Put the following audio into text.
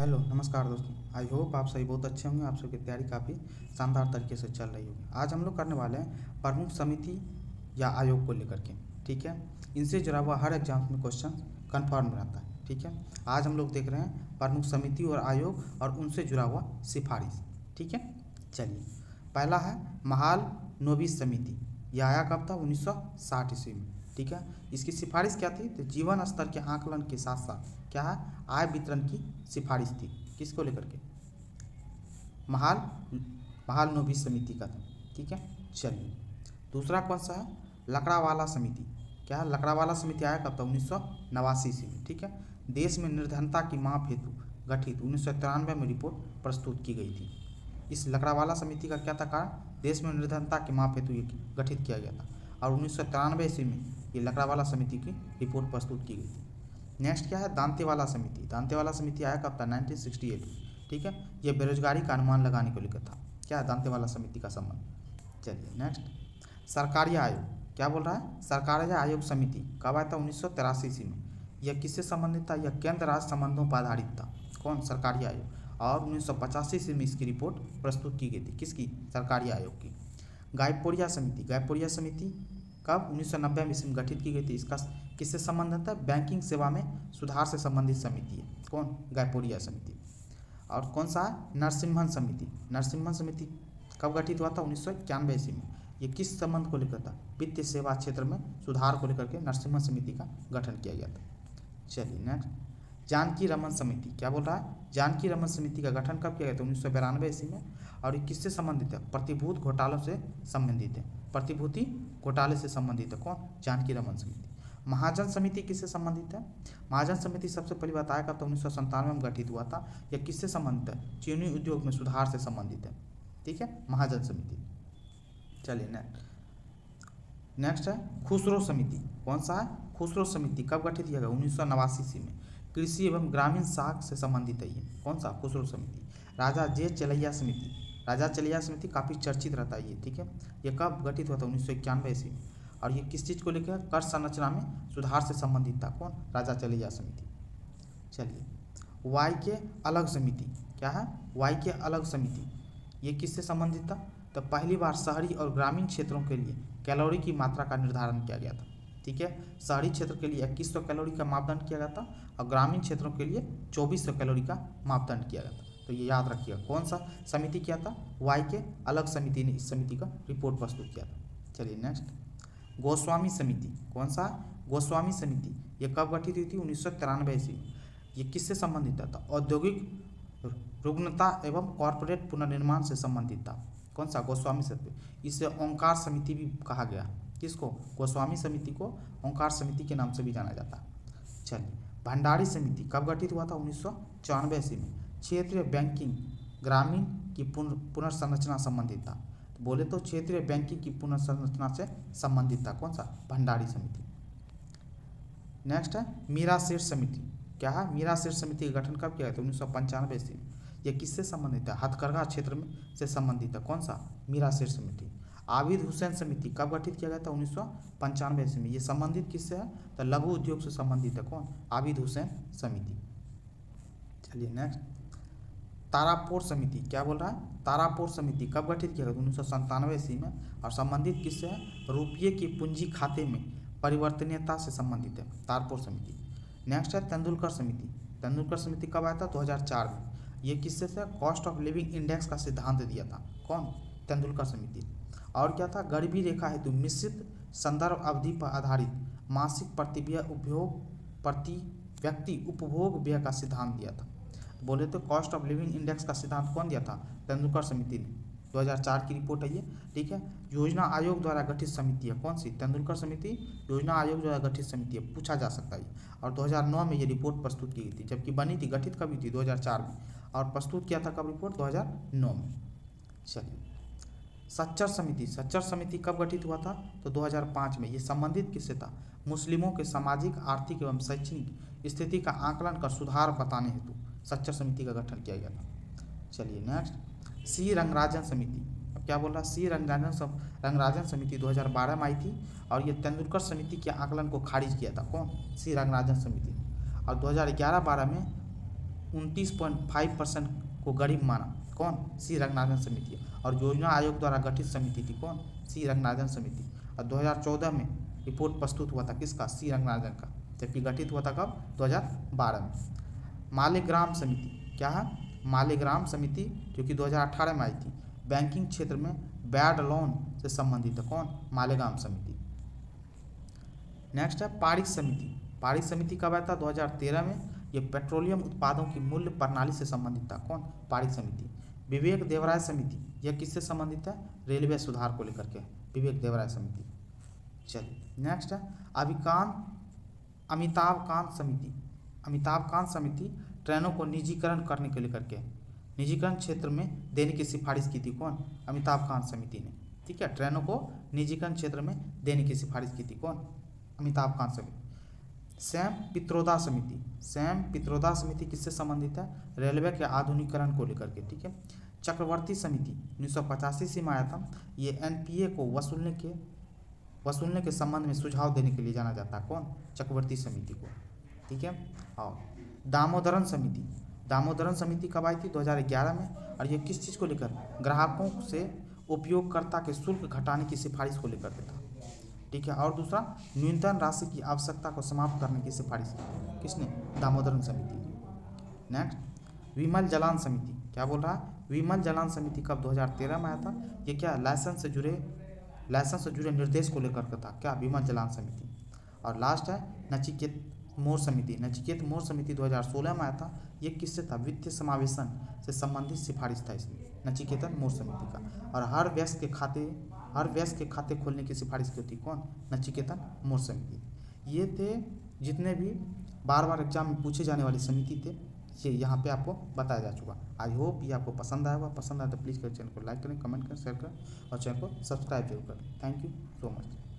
Hello नमस्कार दोस्तों। I hope आप सभी बहुत अच्छे होंगे। आप सबकी तैयारी काफ़ी शानदार तरीके से चल रही होगी। आज हम लोग करने वाले हैं प्रमुख समिति या आयोग को लेकर के। ठीक है, इनसे जुड़ा हुआ हर एग्जाम में क्वेश्चन कन्फर्म रहता है। ठीक है, आज हम लोग देख रहे हैं प्रमुख समिति और आयोग और उनसे जुड़ा हुआ सिफारिश। ठीक है, चलिए पहला है महाल नोबिस समिति। यह आया कब था? 1960 ईस्वी में। ठीक है, इसकी सिफारिश क्या थी? तो जीवन स्तर के आकलन के साथ साथ क्या है, आय वितरण की सिफारिश थी। किसको लेकर के? महाल महाल नोबिस समिति का था। ठीक है, चलिए दूसरा कौन सा है? लकड़ावाला समिति। क्या है? लकड़ावाला समिति आया कब था? 1989 ईस्वी में। ठीक है, देश में निर्धनता की माप हेतु गठित 1993 में रिपोर्ट प्रस्तुत की गई थी। इस लकड़ावाला समिति का क्या था कारण? देश में निर्धनता की माप हेतु ये गठित किया गया था और 1993 ईस्वी में ये लकड़ावाला समिति की रिपोर्ट प्रस्तुत की गई थी। नेक्स्ट क्या है? दांतेवाला समिति। दांतेवाला समिति आया कब था? 1968। ठीक है, ये बेरोजगारी का अनुमान लगाने को लेकर था। क्या है? दांतेवाला समिति का संबंध। चलिए नेक्स्ट, सरकारी आयोग। क्या बोल रहा है? सरकारी आयोग समिति कब आया था? 1983 ईस्वी में। यह किससे संबंधित था? यह केंद्र राज्य संबंधों पर आधारित था। कौन? सरकारी आयोग। और 1985 ईस्वी में इसकी रिपोर्ट प्रस्तुत की गई थी। किसकी? सरकारी आयोग की। गायपोरिया समिति। गायपोरिया समिति कब? 1990 में इसमें गठित की गई थी। इसका किससे संबंधित है? बैंकिंग सेवा में सुधार से संबंधित समिति है। कौन? गायपोरिया समिति। और कौन सा है? नरसिम्हन समिति। नरसिम्हन समिति कब गठित हुआ था? 1991 ईस्वी में। ये किस संबंध को लेकर था? वित्तीय सेवा क्षेत्र में सुधार को लेकर के नरसिम्हन समिति का गठन किया गया था। चलिए नेक्स्ट, जानकी रमन समिति। क्या बोल रहा है? जानकी रमन समिति का गठन कब किया गया था? 1992 ईस्वी में। और ये किससे संबंधित है? प्रतिभूत घोटालों से संबंधित है। प्रतिभूति घोटाले से संबंधित है। कौन? जानकी रमन समिति। महाजन समिति किससे संबंधित है? महाजन समिति सबसे पहली बात आया कब? 1997 में गठित हुआ था। यह किससे संबंधित है? चीनी उद्योग में सुधार से संबंधित है। ठीक है, महाजन समिति। चलिए नेक्स्ट है खुसरो समिति। कौन सा है? खुसरो समिति कब गठित किया गया? 1989 ईस्वी में। कृषि एवं ग्रामीण साख से संबंधित है ये। कौन सा? खुसरो समिति। राजा जे चलैया समिति। राजा चलैया समिति काफ़ी चर्चित रहता है ये। ठीक है, ये कब गठित हुआ था? 1991 ईस्वी में। और ये किस चीज़ को लेकर? कर संरचना में सुधार से संबंधित था। कौन? राजा चलैया समिति। चलिए, वाई के अलग समिति। क्या है? वाई के अलग समिति। ये किससे संबंधित था? तो पहली बार शहरी और ग्रामीण क्षेत्रों के लिए कैलोरी की मात्रा का निर्धारण किया गया था। ठीक है, शहरी क्षेत्र के लिए 2100 कैलोरी का मापदंड किया गया था और ग्रामीण क्षेत्रों के लिए 2400 कैलोरी का मापदंड किया गया था। तो ये याद रखिएगा। कौन सा समिति किया था? वाई के अलग समिति ने इस समिति का रिपोर्ट प्रस्तुत किया था। चलिए नेक्स्ट, गोस्वामी समिति। कौन सा? गोस्वामी समिति। ये कब गठित हुई थी? 1993 ईस्वी में। ये किससे संबंधित था? औद्योगिक रुग्णता एवं कॉरपोरेट पुनर्निर्माण से संबंधित था। कौन सा? गोस्वामी समिति। इसे ओंकार समिति भी कहा गया। किसको? गोस्वामी समिति को ओंकार समिति के नाम से भी जाना जाता है। चलिए, भंडारी समिति कब गठित हुआ था? 1994 ईस्वी में। क्षेत्रीय बैंकिंग ग्रामीण की पुनर्संरचना संबंधित था। तो बोले तो क्षेत्रीय बैंकिंग की पुनर्संरचना से संबंधित था। कौन सा? भंडारी समिति। नेक्स्ट है मीरा सेठ समिति। क्या है? मीरा सेठ समिति का गठन कब किया गया था? 1995 ईस्वी में। यह किससे संबंधित है? हथकरघा क्षेत्र में से संबंधित है। कौन सा? मीरा सेठ समिति। आबिद हुसैन समिति कब गठित किया गया था? 1995 ईस्वी में। ये संबंधित किससे है? तो लघु उद्योग से संबंधित है। कौन? आबिद हुसैन समिति। चलिए नेक्स्ट, तारापोर समिति। क्या बोल रहा है? तारापोर समिति कब गठित किया गया? 1997 ईस्वी में। और संबंधित किससे है? रुपये की पूंजी खाते में परिवर्तनीयता से संबंधित है। तारापोर समिति। नेक्स्ट है तेंदुलकर समिति। तेंदुलकर समिति कब आया था? 2004 में। ये किससे से? कॉस्ट ऑफ लिविंग इंडेक्स का सिद्धांत दिया था। कौन? तेंदुलकर समिति। और क्या था? गरीबी रेखा हेतु मिश्रित संदर्भ अवधि पर आधारित मासिक प्रति व्यक्ति उपभोग व्यय का सिद्धांत दिया था। बोले तो कॉस्ट ऑफ लिविंग इंडेक्स का सिद्धांत कौन दिया था? तेंदुलकर समिति ने। 2004 की रिपोर्ट है ये। ठीक है, योजना आयोग द्वारा गठित समिति है। कौन सी? तेंदुलकर समिति योजना आयोग द्वारा गठित समिति है। पूछा जा सकता है। और 2009 में ये रिपोर्ट प्रस्तुत की गई थी, जबकि बनी थी, गठित कभी थी? 2004 में। और प्रस्तुत किया था कब रिपोर्ट? 2009 में। चलिए, सच्चर समिति। सच्चर समिति कब गठित हुआ था? तो 2005 में। ये संबंधित किससे था? मुस्लिमों के सामाजिक, आर्थिक एवं शैक्षणिक स्थिति का आकलन कर सुधार बताने हेतु सच्चर समिति का गठन किया गया था। चलिए नेक्स्ट, सी रंगराजन समिति। अब क्या बोल रहा है? सी रंगराजन समिति 2012 में आई थी और ये तेंदुलकर समिति के आकलन को खारिज किया था। कौन? सी रंगराजन समिति। और 2011-12 में 29.5% को गरीब माना, कौन? सी रंगनाथन समिति। और योजना आयोग द्वारा गठित समिति थी, कौन? सी रंगनाथन समिति। और 2014 में रिपोर्ट प्रस्तुत हुआ था किसका? सी रंगनाथन का। जबकि गठित हुआ था कब? 2012 में। मालेग्राम समिति क्या है? मालेग्राम समिति जो कि 2018 में आई थी, बैंकिंग क्षेत्र में बैड लोन से संबंधित है, कौन? मालेगाम समिति। नेक्स्ट है पारिक समिति। पारिक समिति कब आया था? 2013 में। ये पेट्रोलियम उत्पादों की मूल्य प्रणाली से संबंधित था, कौन? पारिक समिति। विवेक देवराय समिति, यह किससे संबंधित है? रेलवे सुधार को लेकर के, विवेक देवराय समिति। चलिए नेक्स्ट है अमिताभ कांत समिति। अमिताभ कांत समिति ट्रेनों को निजीकरण करने के लेकर के, निजीकरण क्षेत्र में देने की सिफारिश की थी, कौन? अमिताभ कांत समिति ने। ठीक है, ट्रेनों को निजीकरण क्षेत्र में देने की सिफारिश की थी, कौन? अमिताभ कांत समिति। सैम पित्रोदा समिति। सैम पित्रोदा समिति किससे संबंधित है? रेलवे के आधुनिकीकरण को लेकर के। ठीक है। चक्रवर्ती समिति 1985 से में आया था। ये एनपीए को वसूलने के संबंध में सुझाव देने के लिए जाना जाता है, कौन? चक्रवर्ती समिति को। ठीक है। और दामोदरन समिति। दामोदरन समिति कब आई थी? 2011 में। और ये किस चीज़ को लेकर? ग्राहकों से उपयोगकर्ता के शुल्क घटाने की सिफारिश को लेकर के था। ठीक है। और दूसरा, न्यूनतम राशि की आवश्यकता को समाप्त करने की सिफारिश किसने? दामोदरन समिति ने। नेक्स्ट विमल जलान समिति। क्या बोल रहा है? विमल जलान समिति कब? 2013 में आया था। ये क्या? लाइसेंस से जुड़े निर्देश को लेकर के था, क्या? विमल जलान समिति। और लास्ट है नचिकेत मोर समिति। नचिकेत मोर समिति 2016 में आया था। ये किससे था? वित्तीय समावेशन से संबंधित सिफारिश था इसमें, नचिकेतन मोर समिति का। और हर वयस्क के खाते खोलने की सिफारिश की थी, कौन? नचिकेतन मोर समिति। ये थे जितने भी बार बार एग्जाम में पूछे जाने वाली समिति थे, ये यहाँ पे आपको बताया जा चुका। आई होप ये आपको पसंद आया होगा। पसंद आया तो प्लीज़ चैनल को लाइक करें, कमेंट करें, शेयर करें और चैनल को सब्सक्राइब जरूर करें। Thank you so much.